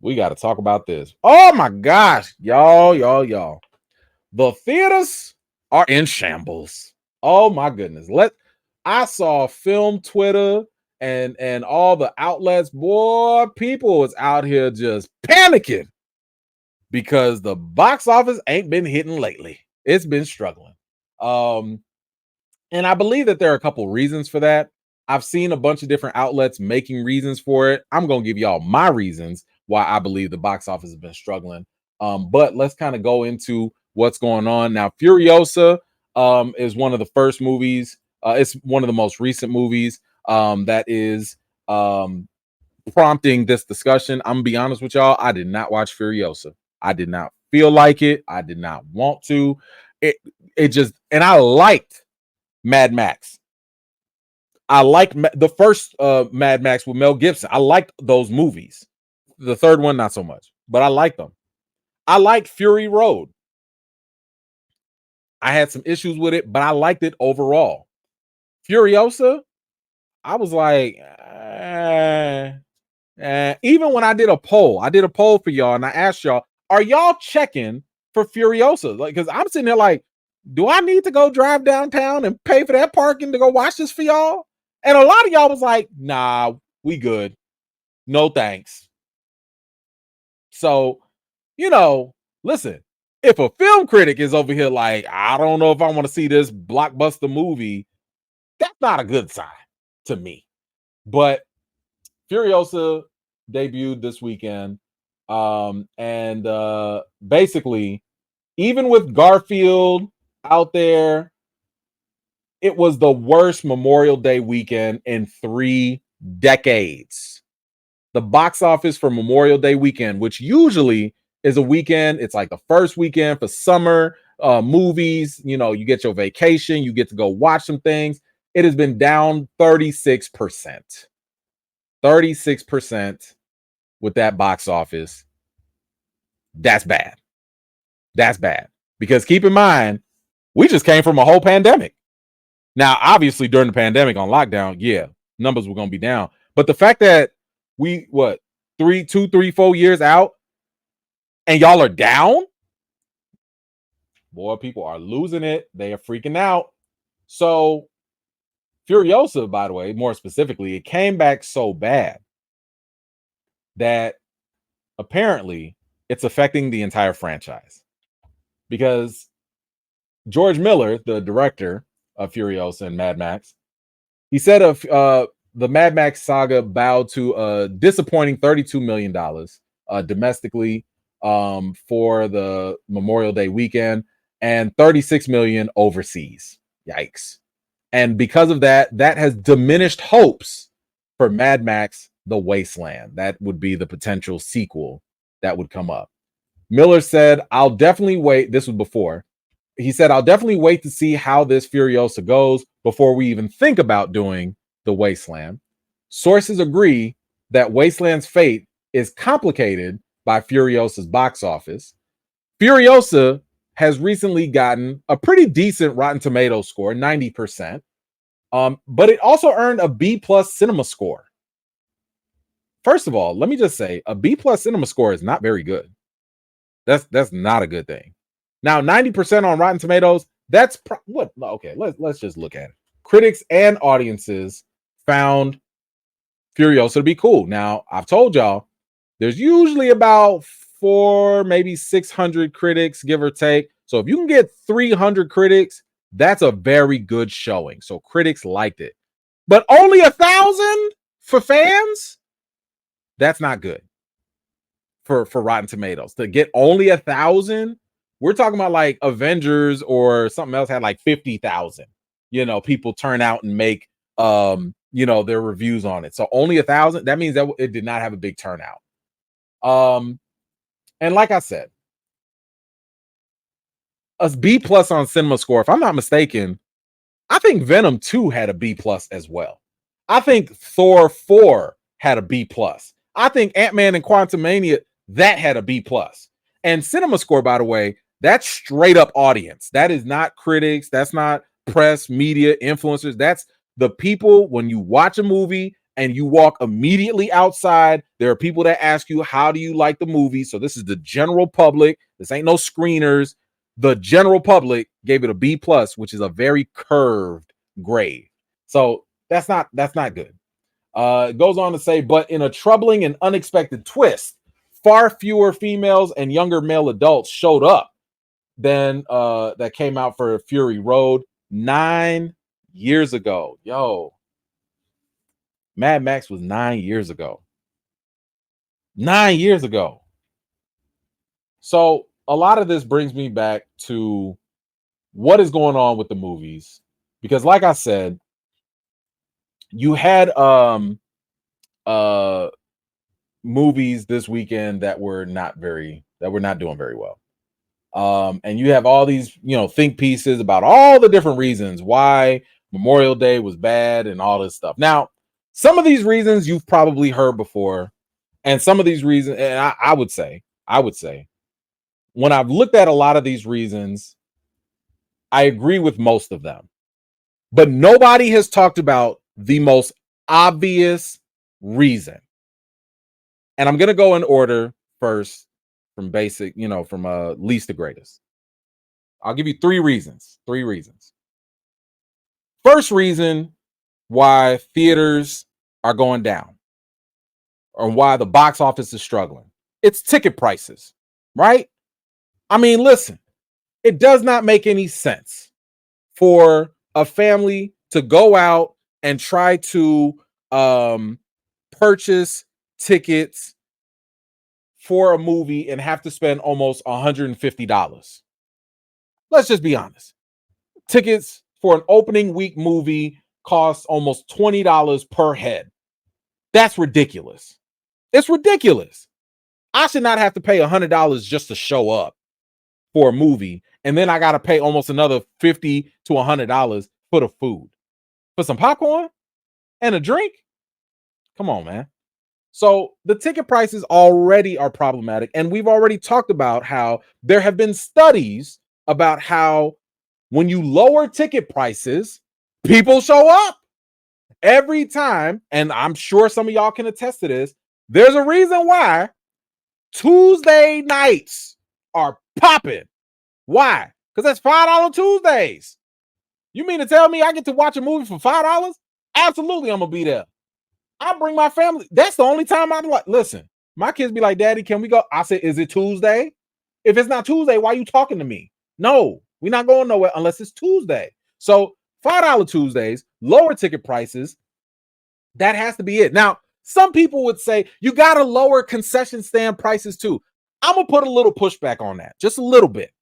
We got to talk about this. Oh my gosh, y'all. The theaters are in shambles. Oh my goodness. I saw film Twitter and all the outlets, boy, people was out here just panicking because the box office ain't been hitting lately. It's been struggling. Um, and I believe that there are a couple reasons for that. I've seen a bunch of different outlets making reasons for it. I'm going to give y'all my reasons why I believe the box office has been struggling. But let's kind of go into what's going on now. Furiosa is one of the first movies. It's one of the most recent movies that is prompting this discussion. I'm gonna be honest with y'all. I did not watch Furiosa. I did not feel like it. I did not want to. It it just, and I liked Mad Max. I liked the first Mad Max with Mel Gibson. I liked those movies. The third one, not so much, but I liked them. I liked Fury Road. I had some issues with it, but I liked it overall. Furiosa, I was like, even when I did a poll for y'all, and I asked y'all, are y'all checking for Furiosa? Like, because I'm sitting there like, do I need to go drive downtown and pay for that parking to go watch this for y'all? And a lot of y'all was like, nah, we good. No thanks. So, listen, if a film critic is over here like, I don't know if I want to see this blockbuster movie, that's not a good sign to me. But Furiosa debuted this weekend. And basically, even with Garfield out there, it was the worst Memorial Day weekend in 3 decades. The box office for Memorial Day weekend, which usually is a weekend, it's like the first weekend for summer movies. You get your vacation, you get to go watch some things. It has been down 36%. 36% with that box office. That's bad. That's bad. Because keep in mind, we just came from a whole pandemic. Now, obviously, during the pandemic on lockdown, yeah, numbers were going to be down. But the fact that we, 4 years out, and y'all are down, boy, people are losing it. They are freaking out. So, Furiosa, by the way, more specifically, it came back so bad that apparently it's affecting the entire franchise. Because George Miller, the director of Furiosa and Mad Max, he said of the Mad Max saga bowed to a disappointing $32 million domestically for the Memorial Day weekend and $36 million overseas. Yikes. And because of that, that has diminished hopes for Mad Max The Wasteland. That would be the potential sequel that would come up. Miller said, I'll definitely wait. This was before. He said, I'll definitely wait to see how this Furiosa goes before we even think about doing The Wasteland. Sources agree that Wasteland's fate is complicated by Furiosa's box office. Furiosa has recently gotten a pretty decent Rotten Tomatoes score, 90%. But it also earned a B+ cinema score. First of all, let me just say a B+ cinema score is not very good. That's not a good thing. Now, 90% on Rotten Tomatoes, that's what? Okay, let's just look at it. Critics and audiences found Furiosa to be cool. Now, I've told y'all, there's usually about 400, maybe 600 critics, give or take. So if you can get 300 critics, that's a very good showing. So critics liked it. But only 1,000 for fans? That's not good for Rotten Tomatoes. To get only 1,000, we're talking about like Avengers or something else had like 50,000. People turn out and make their reviews on it. So only 1,000. That means that it did not have a big turnout. And like I said, a B+ on cinema score. If I'm not mistaken, I think Venom 2 had a B+ as well. I think Thor 4 had a B+. I think Ant-Man and Quantumania, that had a B+. And cinema score, by the way, that's straight up audience. That is not critics. That's not press, media, influencers. That's the people when you watch a movie and you walk immediately outside, there are people that ask you, how do you like the movie? So this is the general public. This ain't no screeners. The general public gave it a B plus, which is a very curved grade. So that's not good. It goes on to say, but in a troubling and unexpected twist, far fewer females and younger male adults showed up than that came out for Fury Road 9 years ago. Yo, Mad Max was 9 years ago. 9 years ago. So a lot of this brings me back to what is going on with the movies, because like I said, you had movies this weekend that were not doing very well. And you have all these, think pieces about all the different reasons why Memorial Day was bad and all this stuff. Now, some of these reasons you've probably heard before, and some of these reasons, and I would say, when I've looked at a lot of these reasons, I agree with most of them. But nobody has talked about the most obvious reason. And I'm going to go in order first from basic, from least to greatest. I'll give you 3 reasons. 3 reasons. First reason why theaters are going down, or why the box office is struggling. It's ticket prices, right? I mean, listen, it does not make any sense for a family to go out and try to purchase tickets for a movie and have to spend almost $150. Let's just be honest. Tickets for an opening week movie cost almost $20 per head. That's ridiculous. It's ridiculous. I should not have to pay $100 just to show up for a movie, and then I got to pay almost another $50 to $100 for the food, for some popcorn and a drink. Come on, man. So the ticket prices already are problematic, and we've already talked about how there have been studies about how when you lower ticket prices, people show up every time. And I'm sure some of y'all can attest to this. There's a reason why Tuesday nights are popping. Why? Because that's $5 Tuesdays. You mean to tell me I get to watch a movie for $5? Absolutely, I'm gonna be there. I bring my family. That's the only time I'm like, listen, my kids be like, Daddy, can we go? I say, is it Tuesday? If it's not Tuesday, why are you talking to me? No, we're not going nowhere unless it's Tuesday. So $5 Tuesdays, lower ticket prices. That has to be it. Now, some people would say you got to lower concession stand prices too. I'm going to put a little pushback on that. Just a little bit.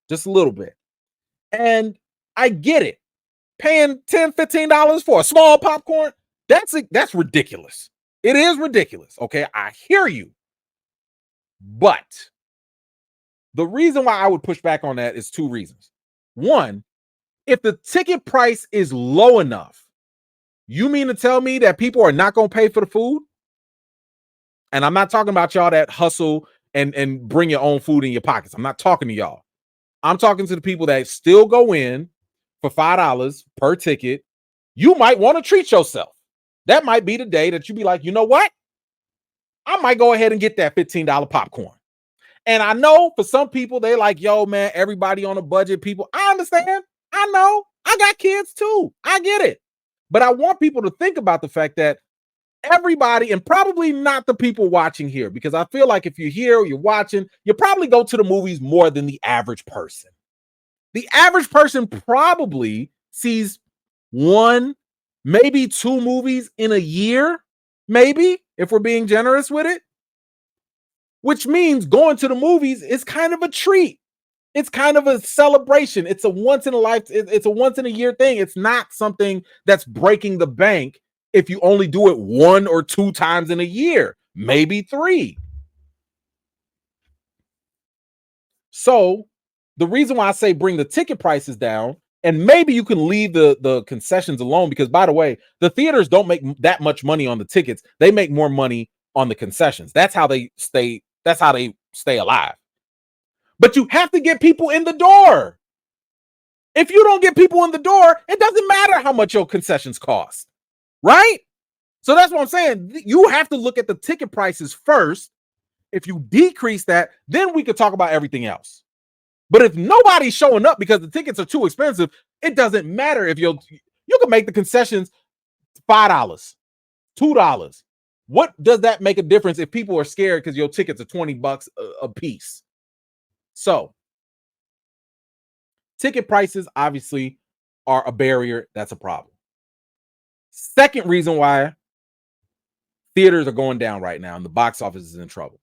And I get it. Paying $10, $15 for a small popcorn, that's ridiculous. It is ridiculous. Okay, I hear you. But the reason why I would push back on that is 2 reasons. One, if the ticket price is low enough, you mean to tell me that people are not going to pay for the food? And I'm not talking about y'all that hustle and bring your own food in your pockets. I'm not talking to y'all. I'm talking to the people that still go in for $5 per ticket. You might want to treat yourself. That might be the day that you be like, you know what? I might go ahead and get that $15 popcorn. And I know for some people, they like, yo, man, everybody on a budget, people. I understand. I know. I got kids too. I get it. But I want people to think about the fact that everybody, and probably not the people watching here, because I feel like if you're here or you're watching, you probably go to the movies more than the average person. The average person probably sees 1, maybe 2 movies in a year, maybe, if we're being generous with it. Which means going to the movies is kind of a treat. It's kind of a celebration. It's a once in a life, it's a once in a year thing. It's not something that's breaking the bank if you only do it 1 or 2 times in a year, maybe 3. So the reason why I say bring the ticket prices down, and maybe you can leave the concessions alone, because by the way, the theaters don't make that much money on the tickets. They make more money on the concessions. That's how they stay alive. But you have to get people in the door. If you don't get people in the door, it doesn't matter how much your concessions cost, right? So that's what I'm saying. You have to look at the ticket prices first. If you decrease that, then we could talk about everything else. But if nobody's showing up because the tickets are too expensive, it doesn't matter if you can make the concessions $5, $2. What does that make a difference if people are scared because your tickets are $20 a piece? So ticket prices obviously are a barrier. That's a problem. Second reason why theaters are going down right now and the box office is in trouble.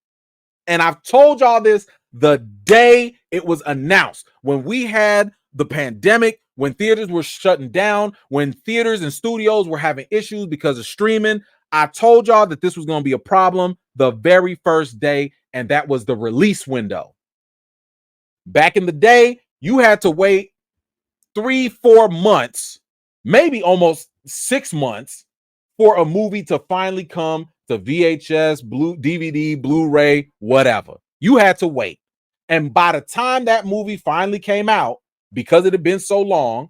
And I've told y'all this the day it was announced. When we had the pandemic, when theaters were shutting down, when theaters and studios were having issues because of streaming, I told y'all that this was going to be a problem the very first day, and that was the release window. Back in the day, you had to wait 3-4 months, maybe almost 6 months for a movie to finally come to VHS, DVD, Blu-ray, whatever. You had to wait. And by the time that movie finally came out, because it had been so long,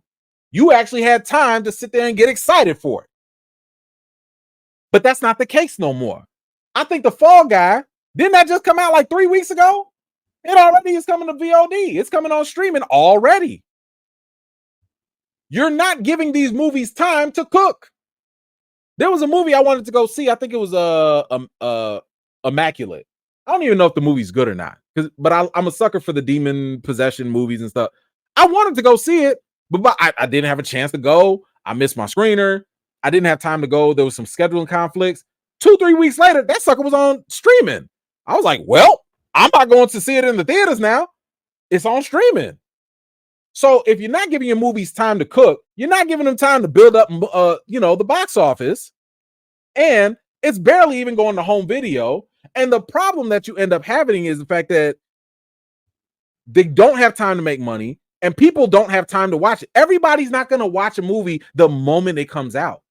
you actually had time to sit there and get excited for it. But that's not the case no more. I think The Fall Guy, didn't that just come out like 3 weeks ago? It already is coming to VOD. It's coming on streaming already. You're not giving these movies time to cook. There was a movie I wanted to go see. I think it was Immaculate. I don't even know if the movie's good or not, but I'm a sucker for the demon possession movies and stuff. I wanted to go see it, but I didn't have a chance to go. I missed my screener. I didn't have time to go. There was some scheduling conflicts. 2-3 weeks later, that sucker was on streaming. I was like, well, I'm not going to see it in the theaters now. It's on streaming. So if you're not giving your movies time to cook, you're not giving them time to build up, the box office, and it's barely even going to home video. And the problem that you end up having is the fact that they don't have time to make money and people don't have time to watch it. Everybody's not going to watch a movie the moment it comes out.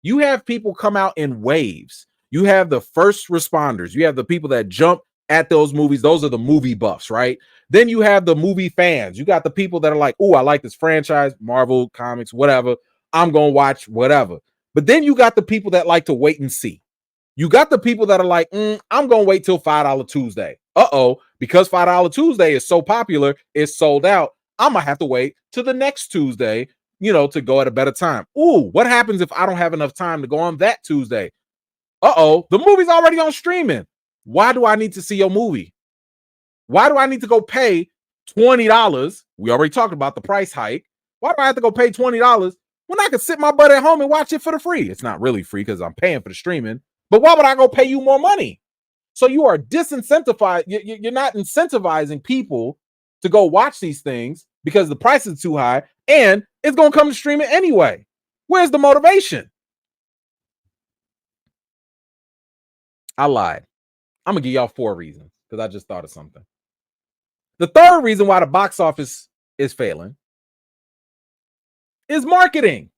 You have people come out in waves. You have the first responders. You have the people that jump at those movies. Those are the movie buffs, right? Then you have the movie fans. You got the people that are like, oh, I like this franchise, Marvel, comics, whatever. I'm going to watch whatever. But then you got the people that like to wait and see. You got the people that are like, I'm going to wait till $5 Tuesday. Because $5 Tuesday is so popular, it's sold out. I'm going to have to wait till the next Tuesday, to go at a better time. Ooh, what happens if I don't have enough time to go on that Tuesday? The movie's already on streaming. Why do I need to see your movie? Why do I need to go pay $20? We already talked about the price hike. Why do I have to go pay $20 when I can sit my butt at home and watch it for the free? It's not really free because I'm paying for the streaming, but why would I go pay you more money? So you are disincentivized. You're not incentivizing people to go watch these things because the price is too high and it's going to come to streaming anyway. Where's the motivation? I lied. I'm going to give y'all 4 reasons because I just thought of something. The third reason why the box office is failing is marketing.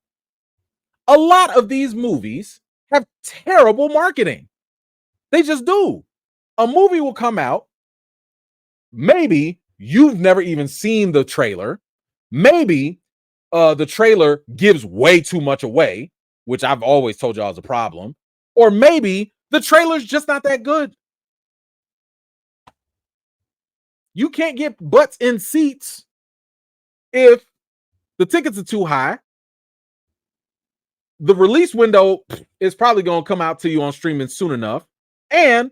A lot of these movies have terrible marketing. They just do. A movie will come out. Maybe you've never even seen the trailer. Maybe the trailer gives way too much away, which I've always told y'all is a problem. Or maybe the trailer's just not that good. You can't get butts in seats if the tickets are too high. The release window is probably going to come out to you on streaming soon enough. And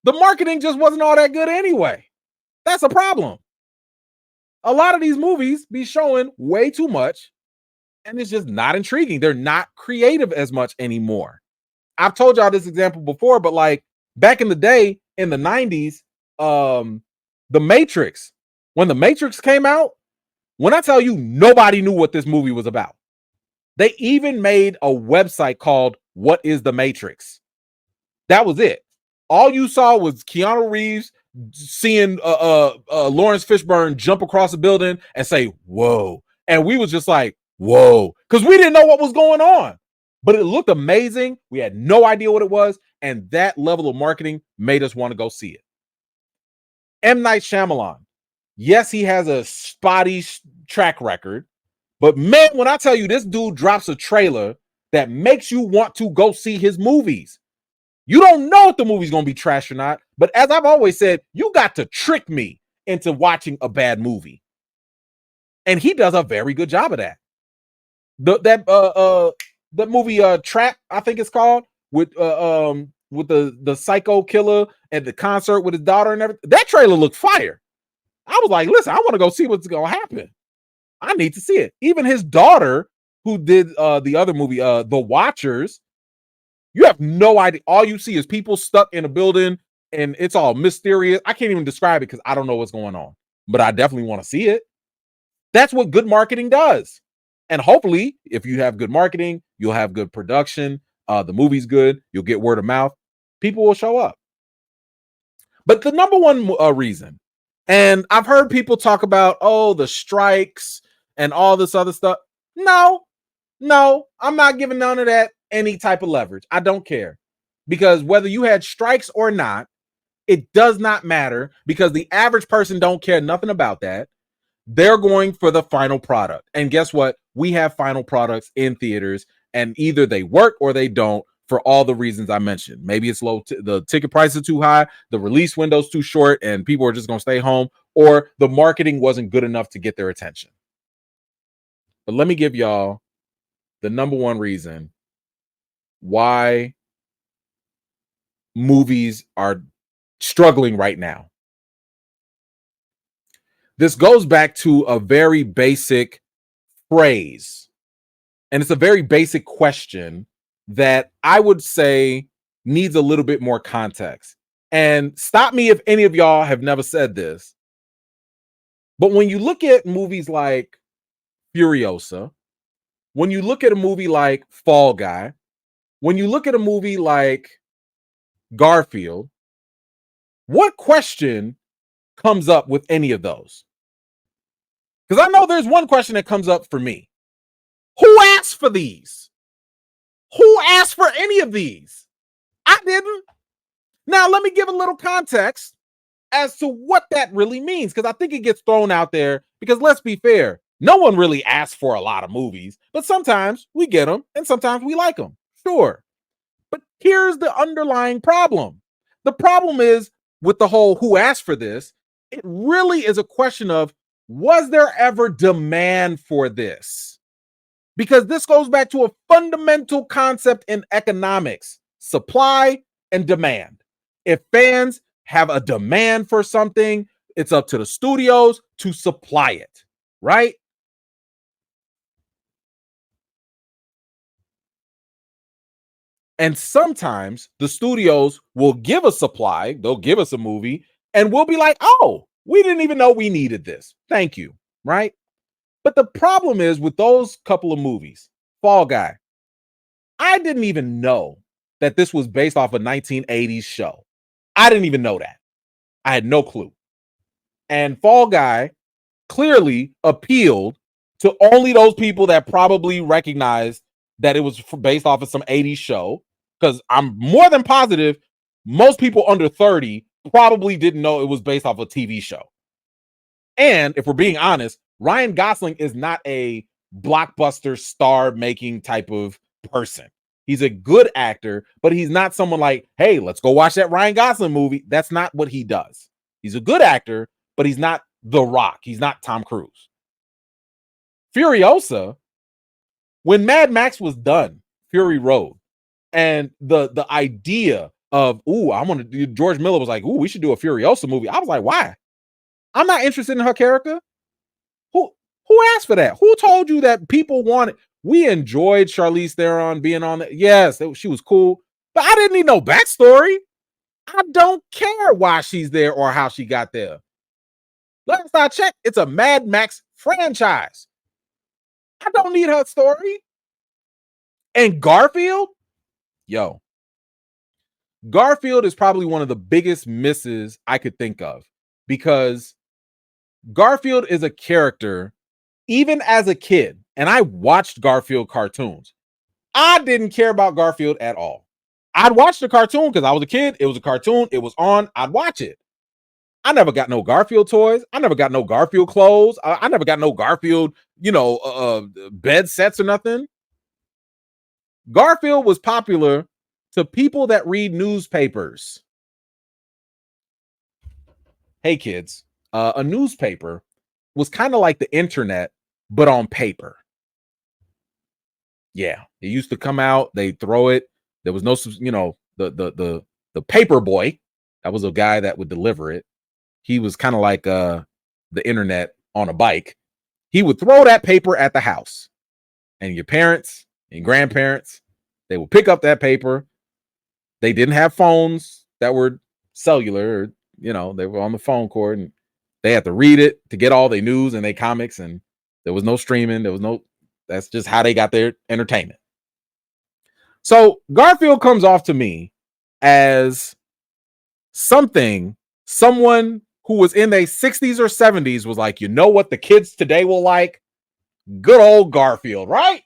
the marketing just wasn't all that good anyway. That's a problem. A lot of these movies be showing way too much, and it's just not intriguing. They're not creative as much anymore. I've told y'all this example before, but like back in the day, in the 90s, The Matrix, when The Matrix came out, when I tell you nobody knew what this movie was about. They even made a website called What is the Matrix? That was it. All you saw was Keanu Reeves seeing Lawrence Fishburne jump across a building and say, whoa. And we was just like, whoa, because we didn't know what was going on. But it looked amazing. We had no idea what it was. And that level of marketing made us want to go see it. M. Night Shyamalan. Yes, he has a spotty track record. But man, when I tell you this dude drops a trailer that makes you want to go see his movies. You don't know if the movie's going to be trash or not, but as I've always said, you got to trick me into watching a bad movie. And he does a very good job of that. The movie Trap, I think it's called, with the psycho killer at the concert with his daughter and everything. That trailer looked fire. I was like, listen, I want to go see what's going to happen. I need to see it. Even his daughter, who did the other movie, The Watchers, you have no idea. All you see is people stuck in a building and it's all mysterious. I can't even describe it because I don't know what's going on, but I definitely want to see it. That's what good marketing does. And hopefully, if you have good marketing, you'll have good production. The movie's good. You'll get word of mouth. People will show up. But the number one reason, and I've heard people talk about, the strikes and all this other stuff. No, I'm not giving none of that any type of leverage. I don't care. Because whether you had strikes or not, it does not matter, because the average person don't care nothing about that. They're going for the final product. And guess what? We have final products in theaters, and either they work or they don't, for all the reasons I mentioned. Maybe it's low, the ticket price is too high, the release window's too short, and people are just going to stay home, or the marketing wasn't good enough to get their attention. But let me give y'all the number one reason why movies are struggling right now. This goes back to a very basic phrase, and it's a very basic question that I would say needs a little bit more context. And stop me if any of y'all have never said this, but when you look at movies like Furiosa, when you look at a movie like Fall Guy, when you look at a movie like Garfield, what question comes up with any of those? Because I know there's one question that comes up for me. Who asked for these? Who asked for any of these? I didn't. Now, let me give a little context as to what that really means, because I think it gets thrown out there, because let's be fair, no one really asks for a lot of movies, but sometimes we get them and sometimes we like them. Sure. But here's the underlying problem. The problem is, with the whole who asked for this, it really is a question of, was there ever demand for this? Because this goes back to a fundamental concept in economics: supply and demand. If fans have a demand for something, it's up to the studios to supply it, right? And sometimes the studios will give a supply, they'll give us a movie, and we'll be like, oh, we didn't even know we needed this. Thank you, right? But the problem is with those couple of movies, Fall Guy, I didn't even know that this was based off a 1980s show. I didn't even know that. I had no clue. And Fall Guy clearly appealed to only those people that probably recognized that it was based off of some 80s show, because I'm more than positive most people under 30 probably didn't know it was based off a TV show. And if we're being honest, Ryan Gosling is not a blockbuster star making type of person. He's a good actor, but he's not someone like, hey, let's go watch that Ryan Gosling movie. That's not what he does. He's a good actor, but he's not The Rock. He's not Tom Cruise. Furiosa, when Mad Max was done, Fury Road, and the idea of, I want to do, George Miller was like, we should do a Furiosa movie. I was like, why? I'm not interested in her character. Who asked for that? Who told you that people wanted? We enjoyed Charlize Theron being on it. Yes, she was cool, but I didn't need no backstory. I don't care why she's there or how she got there. Last I checked, it's a Mad Max franchise. I don't need her story. And Garfield, Garfield is probably one of the biggest misses I could think of, because Garfield is a character, even as a kid, and I watched Garfield cartoons, I didn't care about Garfield at all. I'd watch the cartoon because I was a kid. It was a cartoon. It was on. I'd watch it. I never got no Garfield toys. I never got no Garfield clothes. I never got no Garfield, bed sets or nothing. Garfield was popular to people that read newspapers. Hey, kids, a newspaper was kind of like the internet, but on paper. Yeah, it used to come out, they throw it. There was no, the paper boy. That was a guy that would deliver it. He was kind of like the internet on a bike. He would throw that paper at the house, and your parents and grandparents, they would pick up that paper. They didn't have phones that were cellular, or, they were on the phone cord, and they had to read it to get all their news and their comics. And there was no streaming. That's just how they got their entertainment. So Garfield comes off to me as someone who was in their 60s or 70s was like, you know what the kids today will like? Good old Garfield, right?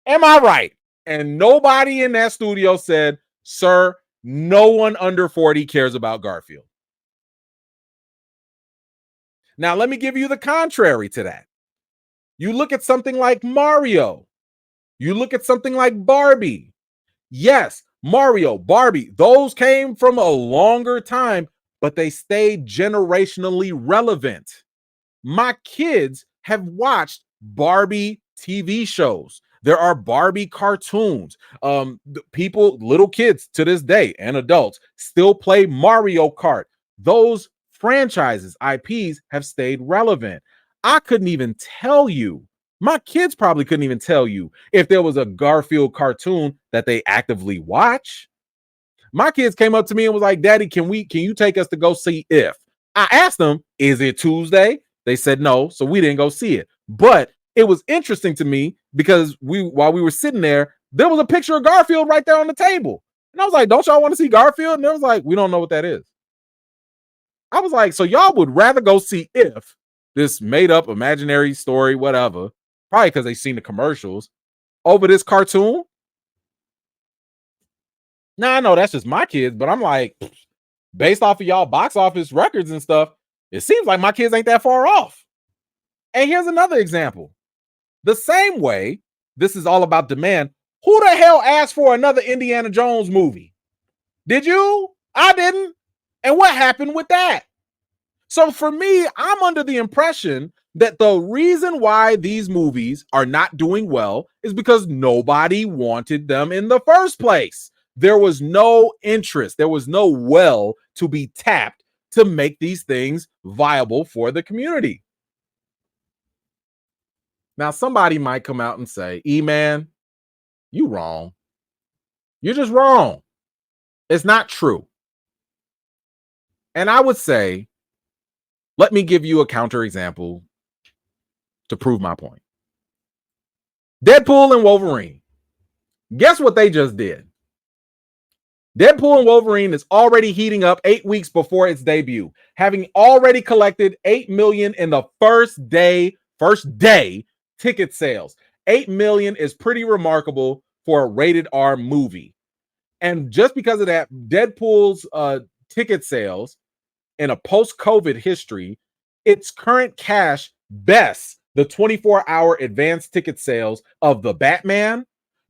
Am I right? And nobody in that studio said, sir, no one under 40 cares about Garfield. Now, let me give you the contrary to that. You look at something like Mario. You look at something like Barbie. Yes, Mario, Barbie, those came from a longer time, but they stayed generationally relevant. My kids have watched Barbie TV shows. There are Barbie cartoons. Little kids to this day and adults still play Mario Kart. Those franchises, IPs have stayed relevant. I couldn't even tell you. My kids probably couldn't even tell you if there was a Garfield cartoon that they actively watch. My kids came up to me and was like, Daddy, can you take us to go see If? I asked them, is it Tuesday? They said no, so we didn't go see it. But it was interesting to me because while we were sitting there was a picture of Garfield right there on the table. And I was like, don't y'all want to see Garfield? And they was like, we don't know what that is. I was like, so y'all would rather go see If, this made up imaginary story, whatever, probably because they seen the commercials, over this cartoon? Nah, I know that's just my kids, but I'm like, based off of y'all box office records and stuff, it seems like my kids ain't that far off. And here's another example. The same way this is all about demand. Who the hell asked for another Indiana Jones movie? Did you? I didn't. And what happened with that? So for me, I'm under the impression that the reason why these movies are not doing well is because nobody wanted them in the first place. There was no interest. There was no well to be tapped to make these things viable for the community. Now, somebody might come out and say, E-Man, you wrong. You're just wrong. It's not true. And I would say, let me give you a counterexample to prove my point. Deadpool and Wolverine. Guess what they just did? Deadpool and Wolverine is already heating up 8 weeks before its debut, having already collected 8 million in the first day ticket sales. 8 million is pretty remarkable for a rated R movie. And just because of that, Deadpool's ticket sales in a post-COVID history, its current cash bests the 24-hour advanced ticket sales of The Batman,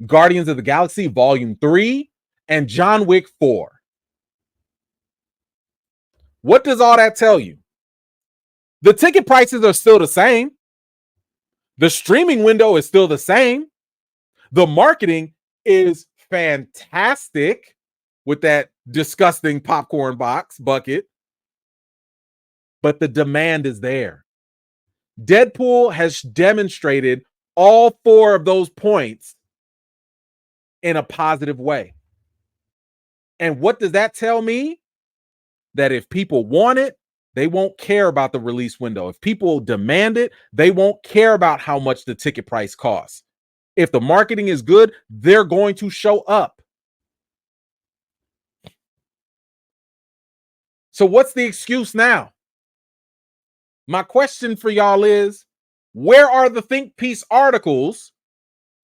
Guardians of the Galaxy Volume 3, and John Wick 4. What does all that tell you? The ticket prices are still the same. The streaming window is still the same. The marketing is fantastic with that disgusting popcorn bucket. But the demand is there. Deadpool has demonstrated all 4 of those points in a positive way. And what does that tell me? That if people want it, they won't care about the release window. If people demand it, they won't care about how much the ticket price costs. If the marketing is good, they're going to show up. So what's the excuse now? My question for y'all is, where are the think piece articles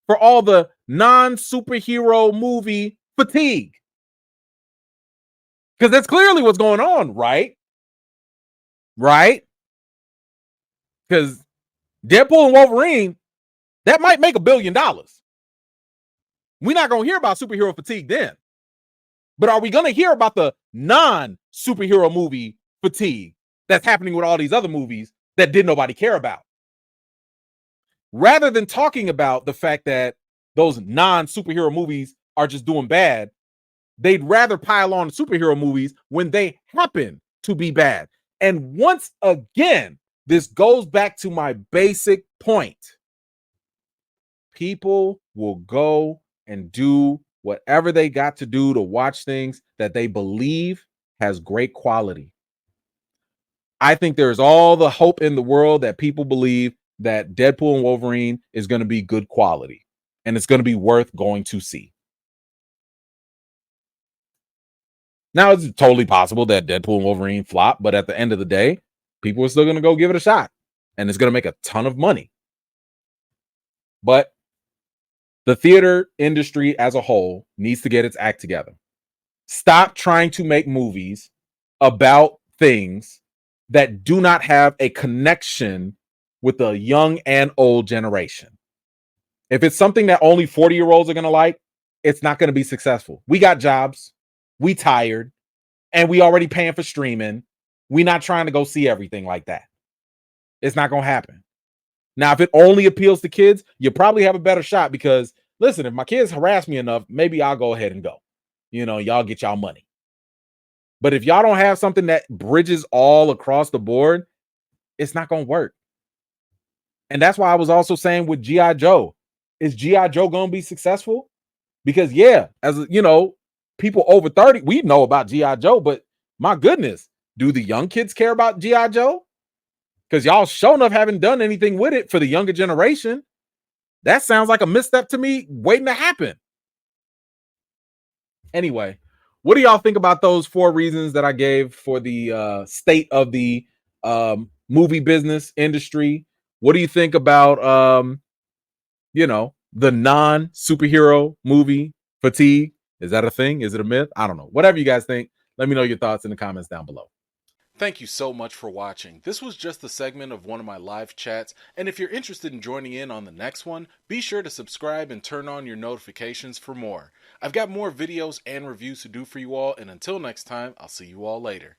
for all the non-superhero movie fatigue? Because that's clearly what's going on, right? Right? Because Deadpool and Wolverine, that might make $1 billion. We're not going to hear about superhero fatigue then. But are we going to hear about the non-superhero movie fatigue that's happening with all these other movies that did nobody care about? Rather than talking about the fact that those non-superhero movies are just doing bad, they'd rather pile on superhero movies when they happen to be bad. And once again, this goes back to my basic point. People will go and do whatever they got to do to watch things that they believe has great quality. I think there's all the hope in the world that people believe that Deadpool and Wolverine is going to be good quality and it's going to be worth going to see. Now, it's totally possible that Deadpool and Wolverine flop, but at the end of the day, people are still going to go give it a shot and it's going to make a ton of money. But the theater industry as a whole needs to get its act together. Stop trying to make movies about things that do not have a connection with the young and old generation. If it's something that only 40-year-olds are going to like, it's not going to be successful. We got jobs, we tired, and we already paying for streaming. We're not trying to go see everything like that. It's not going to happen. Now, if it only appeals to kids, you probably have a better shot because, listen, if my kids harass me enough, maybe I'll go ahead and go. Y'all get y'all money. But if y'all don't have something that bridges all across the board, it's not going to work. And that's why I was also saying with G.I. Joe, is G.I. Joe going to be successful? Because, as people over 30, we know about G.I. Joe, but my goodness, do the young kids care about G.I. Joe? Because y'all sure enough haven't done anything with it for the younger generation. That sounds like a misstep to me waiting to happen. Anyway, what do y'all think about those 4 reasons that I gave for the state of the movie business industry? What do you think about, the non-superhero movie fatigue? Is that a thing? Is it a myth? I don't know. Whatever you guys think, let me know your thoughts in the comments down below. Thank you so much for watching. This was just a segment of one of my live chats, and if you're interested in joining in on the next one, be sure to subscribe and turn on your notifications for more. I've got more videos and reviews to do for you all, and until next time, I'll see you all later.